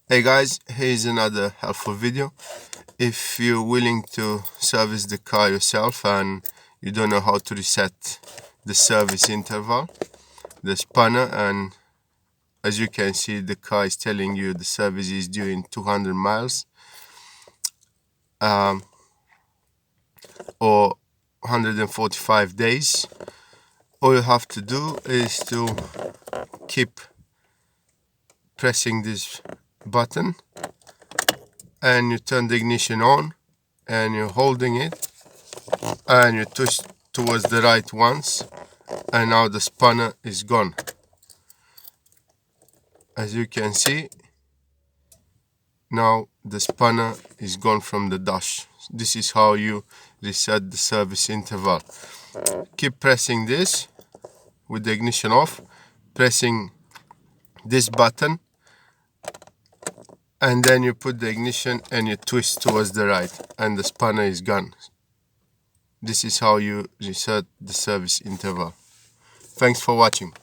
Hey guys, here's another helpful video. If you're willing to service the car yourself and you don't know how to reset the service interval, the spanner, and as you can see the car is telling you the service is due in 200 miles or 145 days, all you have to do is to keep pressing this button and you turn the ignition on and you're holding it and you twist towards the right once, and now the spanner is gone. As you can see, now the spanner is gone from the dash. This is how you reset the service interval. Keep pressing this with the ignition off, pressing this button, and then you put the ignition and you twist towards the right and the spanner is gone. This is how you reset the service interval. Thanks for watching.